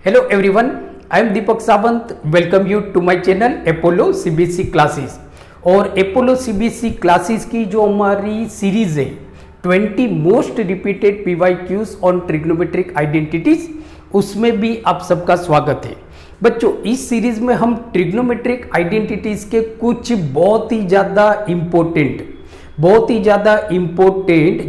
Hello everyone, I am Deepak Sawant. Welcome you to my channel Apollo CBSE classes. और Apollo CBSE classes की जो हमारी series है 20 most repeated PYQs on trigonometric identities, उसमें भी आप सबका स्वागत है। बच्चों, इस सीरीज में हम ट्रिग्नोमेट्रिक आइडेंटिटीज के कुछ बहुत ही ज़्यादा इम्पोर्टेंट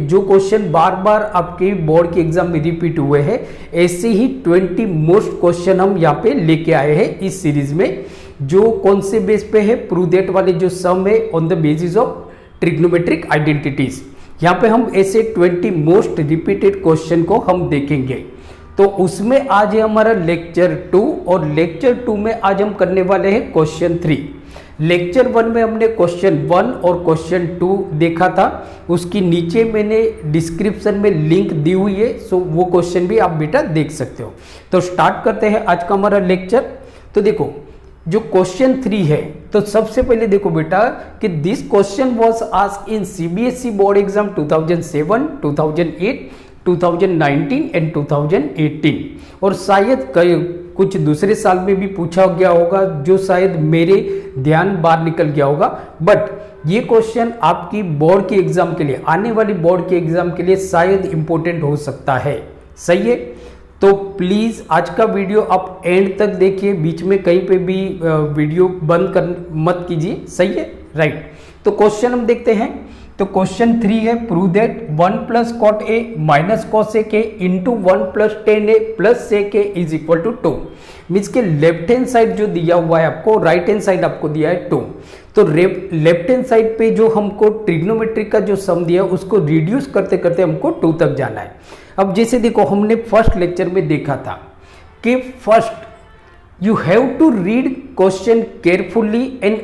जो क्वेश्चन बार बार आपके बोर्ड के एग्जाम में रिपीट हुए हैं, ऐसे ही 20 मोस्ट क्वेश्चन हम यहाँ पे लेके आए हैं इस सीरीज में। जो कौन से बेस पे है? प्रूव दैट वाले जो सम है on the basis of trigonometric identities. यहाँ पे हम ऐसे 20 मोस्ट रिपीटेड क्वेश्चन को हम देखेंगे। तो उसमें आज है हमारा लेक्चर 2 और लेक्चर 2 में आज हम करने वाले हैं क्वेश्चन 3। लेक्चर 1 में हमने क्वेश्चन 1 और क्वेश्चन 2 देखा था, उसकी नीचे मैंने डिस्क्रिप्शन में लिंक दी हुई है, सो वो क्वेश्चन भी आप बेटा देख सकते हो। तो स्टार्ट करते हैं आज का हमारा लेक्चर। तो देखो, जो क्वेश्चन 3 है, तो सबसे पहले देखो बेटा कि this question was asked in CBSE board exam 2007, 2008, 2019 and 2018 और शायद कुछ दूसरे साल में भी पूछा गया होगा, जो शायद मेरे ध्यान बाहर निकल गया होगा। बट ये क्वेश्चन आपकी बोर्ड के एग्जाम के लिए, आने वाली बोर्ड के एग्जाम के लिए शायद इंपॉर्टेंट हो सकता है। सही है? तो प्लीज आज का वीडियो आप एंड तक देखिए, बीच में कहीं पे भी वीडियो बंद कर मत कीजिए। सही है? राइट। तो क्वेश्चन हम देखते हैं। तो क्वेश्चन 3 है, prove that 1 plus cot A minus cosec A into 1 plus tan A plus sec A is equal to 2। Means के लेफ्ट हैंड साइड जो दिया हुआ है आपको, राइट हैंड साइड आपको दिया है 2। तो लेफ्ट हैंड साइड पे जो हमको ट्रिग्नोमेट्रिक का जो सम दिया है उसको रिड्यूस करते करते हमको 2 तक जाना है। अब जैसे देखो, हमने फर्स्ट लेक्चर में देखा था कि first you have to read question carefully and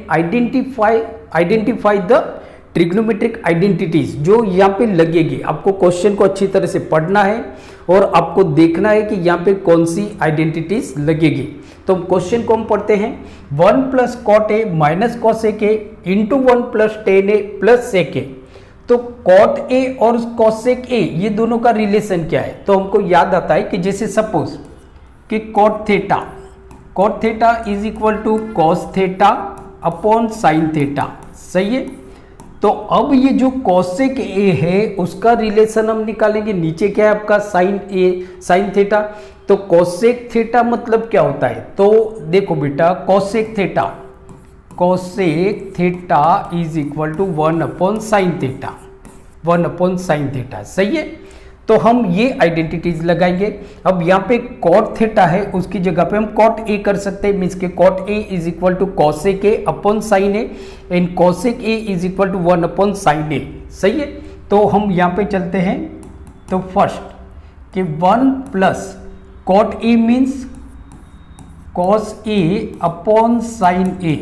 identify the trigonometric identities जो यहाँ पे लगेगी। आपको क्वेश्चन को अच्छी तरह से पढ़ना है और आपको देखना है कि यहाँ पे कौन सी आइडेंटिटीज लगेगी। तो क्वेश्चन को हम पढ़ते हैं। 1 plus cot A minus cosec A into 1 plus tan A plus sec a. तो कॉट ए और कॉसेक ए ये दोनों का रिलेशन क्या है? तो हमको याद आता है कि जैसे सपोज कि cot theta is equal to cos theta upon sine theta. सही है? तो अब ये जो कॉसेक ए है उसका रिलेशन हम निकालेंगे। नीचे क्या है आपका? Sine A sine theta. तो कॉसेक थीटा मतलब क्या होता है? तो देखो बेटा, cosec theta is equal to 1 upon sine theta, 1 upon sine theta. सही है? तो हम ये आइडेंटिटीज लगाएंगे। अब यहाँ पे कॉट थीटा है, उसकी जगह पे हम कॉट ए कर सकते हैं। मीन्स के cot a is equal to cosec a upon sine a and cosec a is equal to 1 upon sine a. सही है? तो हम यहाँ पे चलते हैं। तो फर्स्ट कि 1 plus cot a means cos A upon sine a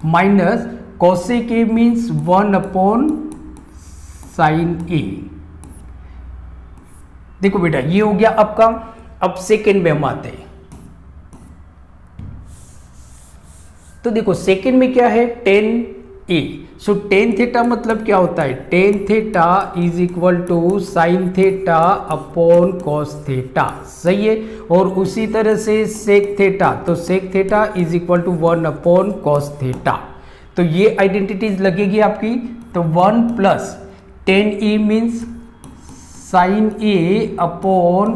minus cosec a means 1 upon sine a. देखो बेटा, ये हो गया आपका। अब सेकेंड में हम आते हैं। तो देखो सेकेंड में क्या है? Tan A. So tan theta मतलब क्या होता है? Tan theta is equal to sine theta upon cos theta. सही है? और उसी तरह से सेक थीटा, तो sec theta is equal to 1 upon cos theta. तो ये आइडेंटिटीज लगेगी आपकी। तो 1 plus tan A means sine A upon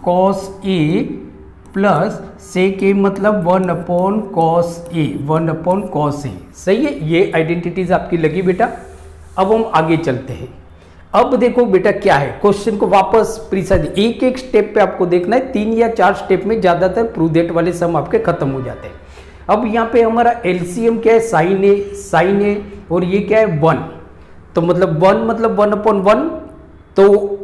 cos A plus sec A मतलब 1 upon cos A, 1 upon cos A. सही है? ये आइडेंटिटीज आपकी लगी बेटा। अब हम आगे चलते हैं। अब देखो बेटा क्या है, क्वेश्चन को वापस प्रिसाइज एक एक स्टेप पे आपको देखना है। 3 या 4 स्टेप में ज्यादातर प्रूव दैट वाले सम आपके खत्म हो जाते हैं। अब यहाँ पे हमारा एलसीएम क्या है? साइन ए और ये क्या है? 1। तो मतलब 1 मतलब 1 अपॉन 1, तो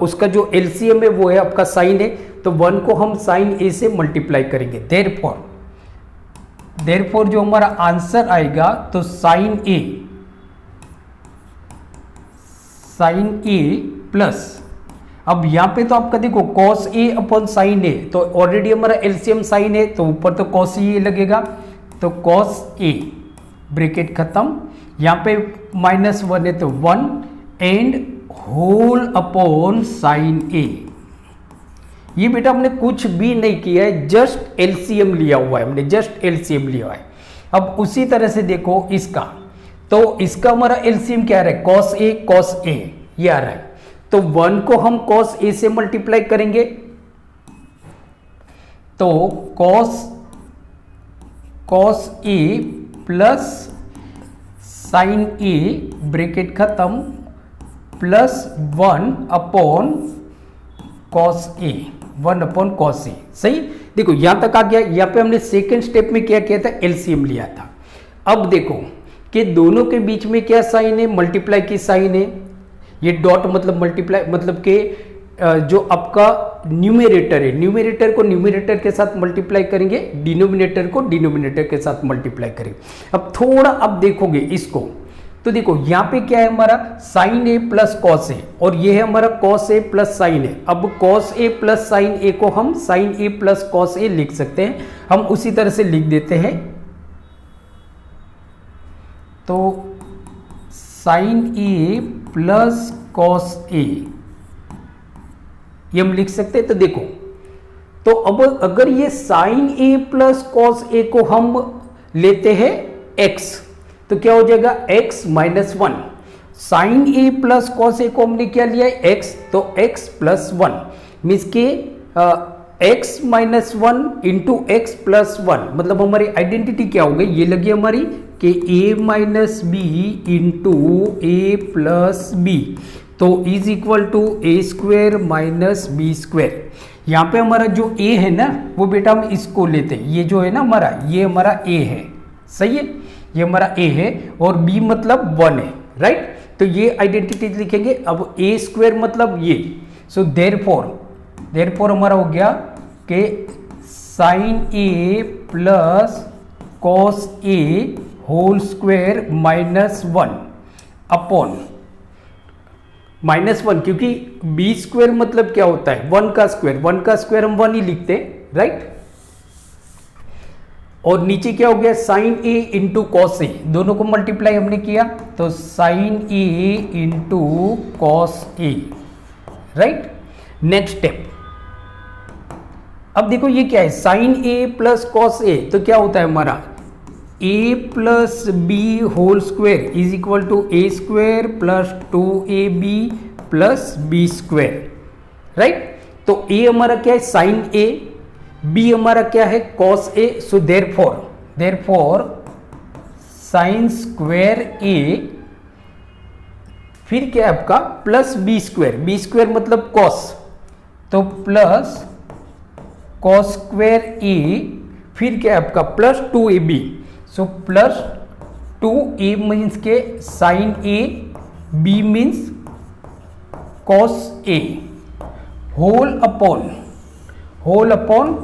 उसका जो एलसीएम है वो है आपका साइन है। तो 1 को हम साइन ए से मल्टीप्लाई करेंगे। देयरफॉर जो हमारा आंसर आएगा, तो साइन ए प्लस, अब यहां पे तो आपका देखो कॉस ए अपॉन साइन ए, तो ऑलरेडी हमारा एलसीएम साइन है, तो ऊपर तो कॉस ए लगेगा। तो कॉस ए ब्रैकेट खत्म, यहाँ पे -1 है तो 1 एंड होल अपॉन साइन ए। ये बेटा हमने कुछ भी नहीं किया है, जस्ट एलसीएम लिया हुआ है, हमने जस्ट एलसीएम लिया हुआ है। अब उसी तरह से देखो इसका, तो इसका हमारा एलसीएम क्या आ रहा है, कॉस ए ये आ रहा है। तो 1 को हम कॉस ए से मल्टीप्लाई करेंगे, तो cos A plus sign A bracket खत्म plus 1 upon cos A, 1 upon cos A. सही, देखो यहां तक आ गया। यहां पे हमने सेकेंड स्टेप में क्या किया था, एलसीएम लिया था। अब देखो कि दोनों के बीच में क्या साइन है, मल्टीप्लाई की साइन है। ये डॉट मतलब मल्टीप्लाई, मतलब कि जो आपका न्यूमरेटर है, न्यूमरेटर को न्यूमरेटर के साथ मल्टीप्लाई करेंगे, डिनोमिनेटर को डिनोमिनेटर के साथ मल्टीप्लाई करेंगे। अब थोड़ा अब देखोगे इसको, तो देखो यहां पे क्या है हमारा साइन ए प्लस कॉस ए, और ये है हमारा कॉस ए प्लस साइन ए। अब कॉस ए प्लस साइन ए को हम साइन ए प्लस कॉस ए लिख सकते हैं। हम उसी तरह से लिख देते हैं, तो साइन ए प्लस कॉस ए ये हम लिख सकते हैं। तो देखो, तो अब अगर ये साइन ए प्लस कॉस ए को हम लेते हैं x, तो क्या हो जाएगा x minus 1। Sign A plus cos ए को हमने क्या लिया है x, तो x प्लस 1 मीन्स के x minus 1 into x plus 1, मतलब हमारी आइडेंटिटी क्या हो गई, ये लगी हमारी कि a minus b into a plus b, तो is equal to a square minus b square. यहाँ पे हमारा जो a है ना, वो बेटा हम इसको लेते हैं, ये जो है ना हमारा, ये हमारा a है, सही है, ये हमारा a है, और b मतलब 1 है, राइट। तो ये आइडेंटिटी लिखेंगे। अब a स्क्वेयर मतलब ये, सो देयरफॉर हमारा हो गया कि sine a plus cos a whole square minus 1 upon -1, क्योंकि बी स्क्वेयर मतलब क्या होता है 1 का स्क्वायर, 1 का स्क्वायर हम 1 ही लिखते हैं, राइट। और नीचे क्या हो गया sine A into cos A, दोनों को मल्टीप्लाई हमने किया, तो sine A into cos A, right. Next step, अब देखो ये क्या है sine A plus cos A, तो क्या होता है हमारा a plus b whole square is equal to a square plus 2ab plus b square, right. तो a हमारा क्या है साइन a, b हमारा क्या है cos a, so therefore sine square a, फिर क्या है आपका प्लस बी स्क्वेयर मतलब कॉस, तो प्लस कॉस स्क्वेयर a, फिर क्या है आपका plus 2ab, so plus 2a means के sine a, b means cos a, whole upon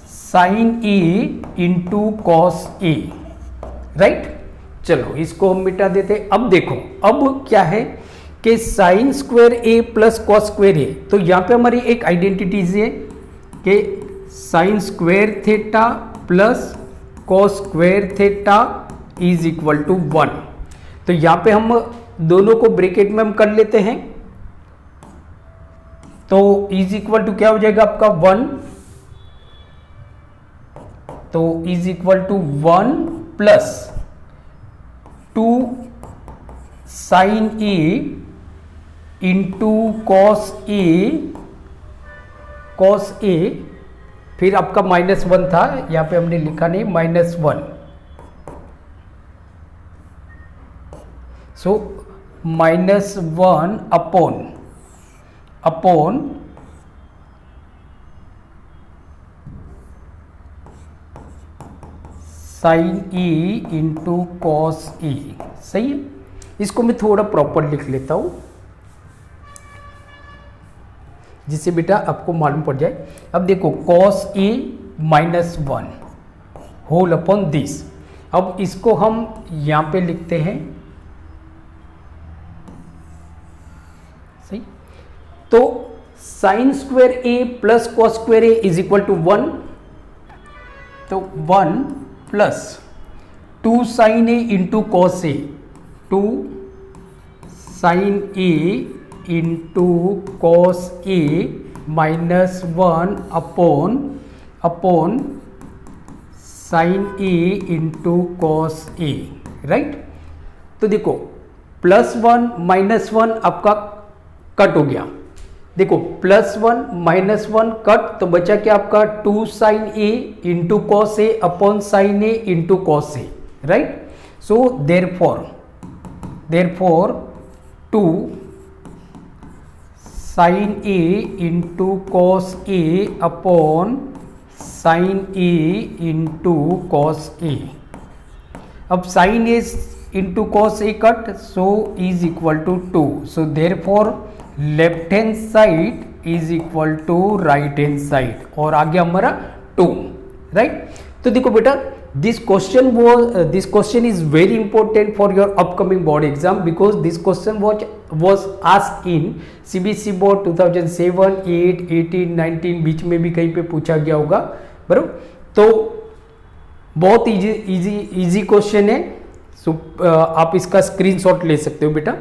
sine a into cos a, right. चलो इसको हम मिटा देते हैं। अब देखो अब क्या है कि sine square a plus cos square a, तो यहां पे हमारी एक आइडेंटिटीज है कि sine square theta plus cos square theta is equal to 1। तो यहां पे हम दोनों को ब्रैकेट में हम कर लेते हैं, तो इज इक्वल टू क्या हो जाएगा आपका 1, तो is equal to 1 plus 2 sine A into cos a, फिर आपका -1 था, यहां पे हमने लिखा नहीं -1, सो -1 upon sine A into cos A, सही है। इसको मैं थोड़ा प्रॉपर लिख लेता हूं जिससे बेटा आपको मालूम पड़ जाए। अब देखो cos a -1 whole upon this, अब इसको हम यहां पे लिखते हैं, सही। तो sine square a plus cos square a is equal to 1, तो 1 plus 2 sine a into cos a, 2 sine a into cos A -1 upon sine A into cos A, right. तो देखो +1 -1 आपका कट हो गया, देखो +1 -1 कट, तो बचा क्या आपका 2 sine A into cos A upon sine A into cos A, right. So therefore 2 sine A into cos A upon sine A into cos A. अब sine A into cos A cut, so is equal to 2, so therefore left hand side is equal to right hand side, और आ गया हमारा 2, right. तो देखो बेटा, this question is very important for your upcoming board exam, because this question was asked in CBSE board 2007, 8, 18, 19 बीच में भी कहीं पे पूछा गया होगा, बराबर। तो बहुत इजी क्वेश्चन है, सो आप इसका स्क्रीनशॉट ले सकते हो बेटा।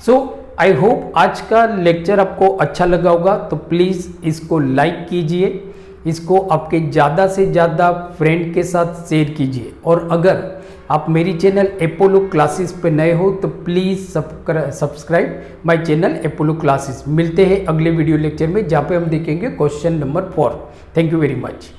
सो आई होप आज का लेक्चर आपको अच्छा लगा होगा, तो प्लीज़ इसको लाइक कीजिए, इसको आपके ज़्यादा से ज़्यादा फ्रेंड के साथ शेयर कीजिए, और अगर आप मेरी चैनल अपोलो क्लासेस पे नए हो तो please subscribe my channel Apollo classes. मिलते हैं अगले वीडियो लेक्चर में, जहाँ पे हम देखेंगे question number 4। Thank you very much.